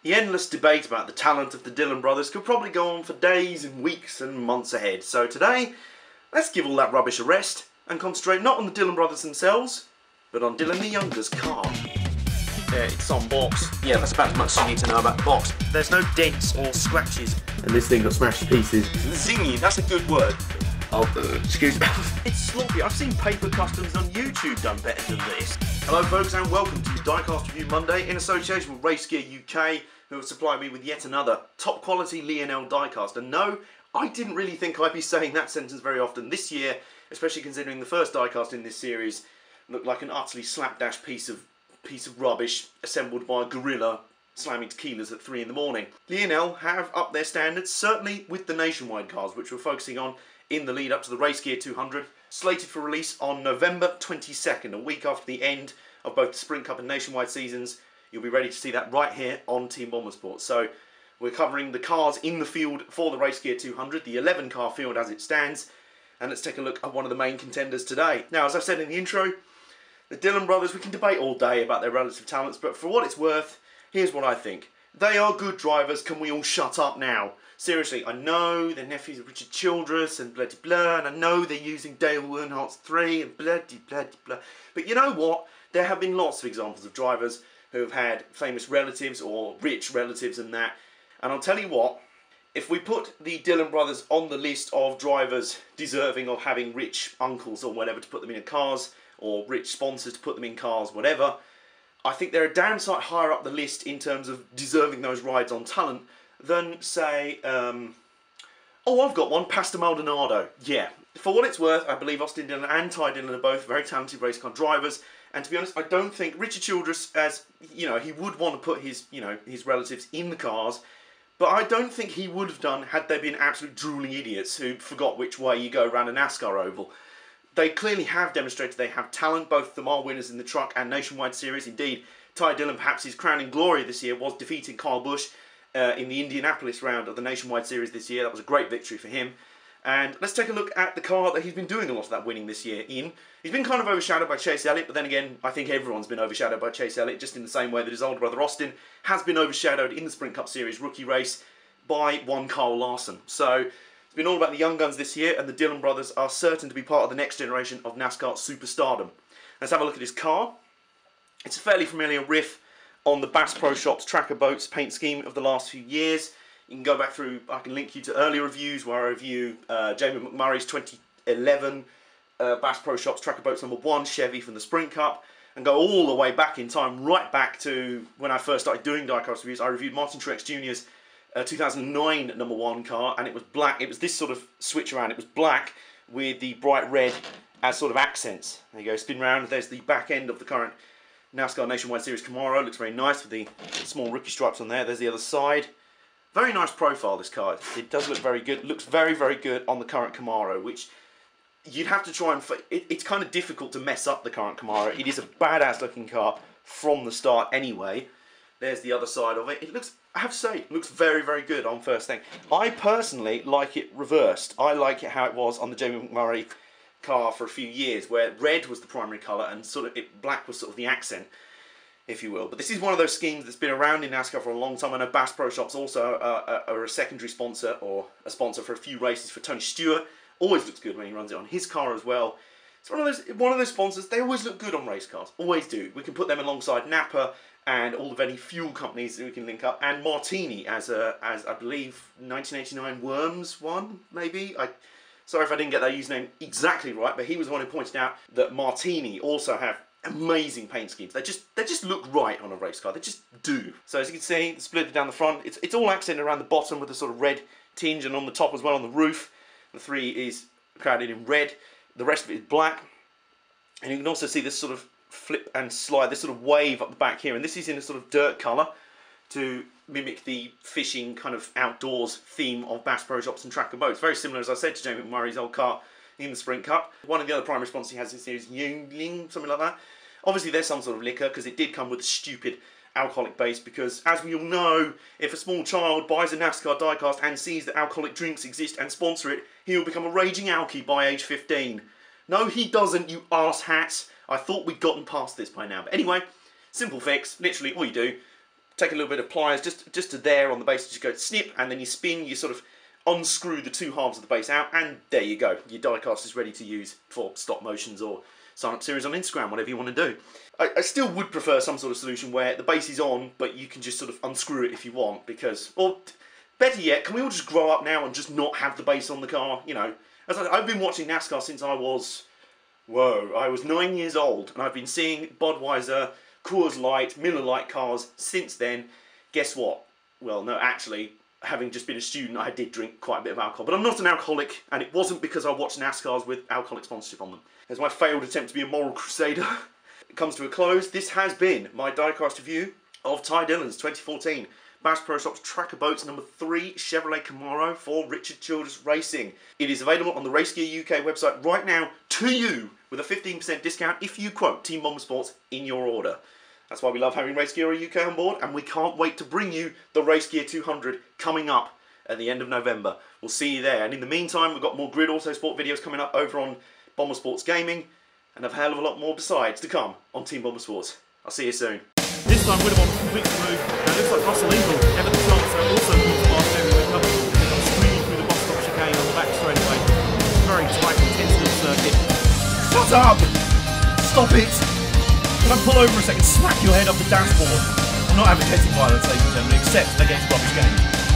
The endless debate about the talent of the Dillon brothers could probably go on for days and weeks and months ahead. So today, let's give all that rubbish a rest and concentrate not on the Dillon brothers themselves, but on Dillon the Younger's car. Yeah, it's on box. Yeah, that's about as much as you need to know about the box. There's no dents or scratches. And this thing got smashed to pieces. Zingy, that's a good word. Oh, excuse me. It's sloppy. I've seen paper customs on YouTube done better than this. Hello folks and welcome to Diecast Review Monday in association with Race Gear UK, who have supplied me with yet another top quality Lionel diecast. And no, I didn't really think I'd be saying that sentence very often this year, especially considering the first diecast in this series looked like an utterly slapdash piece of rubbish assembled by a gorilla slamming tequilas at 3 in the morning. Lionel have upped their standards, certainly with the Nationwide cars, which we're focusing on in the lead up to the Race Gear 200, slated for release on November 22nd, a week after the end of both the Sprint Cup and Nationwide seasons. You'll be ready to see that right here on Team Bombersport. So we're covering the cars in the field for the Race Gear 200, the 11 car field as it stands, and let's take a look at one of the main contenders today. Now, as I said in the intro, the Dillon brothers, we can debate all day about their relative talents, but for what it's worth, here's what I think. They are good drivers, can we all shut up now? Seriously, I know their nephews are Richard Childress and bloody blah, and I know they're using Dale Earnhardt's 3 and bloody blah. But you know what? There have been lots of examples of drivers who have had famous relatives or rich relatives and that. And I'll tell you what, if we put the Dillon brothers on the list of drivers deserving of having rich uncles or whatever to put them in cars, or rich sponsors to put them in cars, whatever, I think they're a damn sight higher up the list in terms of deserving those rides on talent than, say, oh, I've got one, Pastor Maldonado. Yeah, for what it's worth, I believe Austin Dillon and Ty Dillon are both very talented race car drivers, and to be honest, I don't think Richard Childress, as, you know, he would want to put his, you know, his relatives in the cars, but I don't think he would have done had they been absolute drooling idiots who forgot which way you go around a NASCAR oval. They clearly have demonstrated they have talent. Both of them are winners in the Truck and Nationwide Series. Indeed, Ty Dillon, perhaps his crowning glory this year, was defeating Kyle Busch in the Indianapolis round of the Nationwide Series this year. That was a great victory for him. And let's take a look at the car that he's been doing a lot of that winning this year in. He's been kind of overshadowed by Chase Elliott, but then again, I think everyone's been overshadowed by Chase Elliott, just in the same way that his older brother Austin has been overshadowed in the Sprint Cup Series rookie race by one Kyle Larson. So it's been all about the young guns this year, and the Dillon brothers are certain to be part of the next generation of NASCAR superstardom. Let's have a look at his car. It's a fairly familiar riff on the Bass Pro Shops Tracker Boats paint scheme of the last few years. You can go back through, I can link you to earlier reviews where I review Jamie McMurray's 2011 Bass Pro Shops Tracker Boats #1 Chevy from the Sprint Cup, and go all the way back in time, right back to when I first started doing diecast reviews. I reviewed Martin Truex Jr.'s 2009 #1 car, and it was black. It was this sort of switch around. It was black with the bright red as sort of accents. There you go, spin round. There's the back end of the current NASCAR Nationwide Series Camaro. Looks very nice with the small rookie stripes on there. There's the other side. Very nice profile, this car. It does look very good. It looks very, very good on the current Camaro, which you'd have to try and... It's kind of difficult to mess up the current Camaro. It is a badass looking car from the start anyway. There's the other side of it. It looks, I have to say, it looks very, very good on first thing. I personally like it reversed. I like it how it was on the Jamie McMurray car for a few years, where red was the primary colour and sort of black was sort of the accent, if you will. But this is one of those schemes that's been around in NASCAR for a long time. I know Bass Pro Shops also are a secondary sponsor, or a sponsor for a few races for Tony Stewart. Always looks good when he runs it on his car as well. It's one of those sponsors. They always look good on race cars. Always do. We can put them alongside Napa and all the many fuel companies that we can link up, and Martini as I believe 1989 Worms one, maybe. Sorry if I didn't get that username exactly right, but he was the one who pointed out that Martini also have amazing paint schemes. They just look right on a race car. They just do. So as you can see, split down the front. It's all accented around the bottom with a sort of red tinge, and on the top as well on the roof. The 3 is crowded in red. The rest of it is black, and you can also see this sort of flip and slide, this sort of wave up the back here, and this is in a sort of dirt colour to mimic the fishing kind of outdoors theme of Bass Pro Shops and Tracker Boats. Very similar, as I said, to Jamie McMurray's old car in the Sprint Cup. One of the other primary sponsors he has this series, Yuengling, something like that. Obviously there's some sort of liquor, because it did come with a stupid alcoholic base, because as we all know, if a small child buys a NASCAR diecast and sees that alcoholic drinks exist and sponsor it, he will become a raging alkie by age 15. No, he doesn't, you arse hats. I thought we'd gotten past this by now. But anyway, simple fix. Literally all you do, take a little bit of pliers just to there on the base, just go snip, and then you spin, you sort of unscrew the two halves of the base out, and there you go. Your diecast is ready to use for stop motions or sign up series on Instagram, whatever you want to do. I still would prefer some sort of solution where the base is on, but you can just sort of unscrew it if you want, because, or better yet, can we all just grow up now and just not have the base on the car? You know, as I've been watching NASCAR since I was 9 years old, and I've been seeing Budweiser, Coors Light, Miller Lite cars since then. Guess what? Well, no, actually, having just been a student, I did drink quite a bit of alcohol, but I'm not an alcoholic, and it wasn't because I watched NASCARs with alcoholic sponsorship on them. As my failed attempt to be a moral crusader comes to a close, this has been my diecast review of Ty Dillon's 2014 Bass Pro Shops Tracker Boats number 3 Chevrolet Camaro for Richard Childress Racing. It is available on the Race Gear UK website right now to you with a 15% discount if you quote Team Bomber Sports in your order. That's why we love having Race Gear UK on board, and we can't wait to bring you the Race Gear 200 coming up at the end of November. We'll see you there. And in the meantime, we've got more Grid Autosport videos coming up over on Bomber Sports Gaming, and a hell of a lot more besides to come on Team Bomber Sports. I'll see you soon. This time Winterbottom completely moved. Now it looks like Russell Eagle, Everton Johnson, also moved past Henry Liverpool. Screaming through the box stop chicane on the back straightaway. Very tight, intense little circuit. Shut up! Stop it! Can I pull over a second, smack your head off the dashboard? I'm not advocating violence, ladies and gentlemen, except against rubbish games.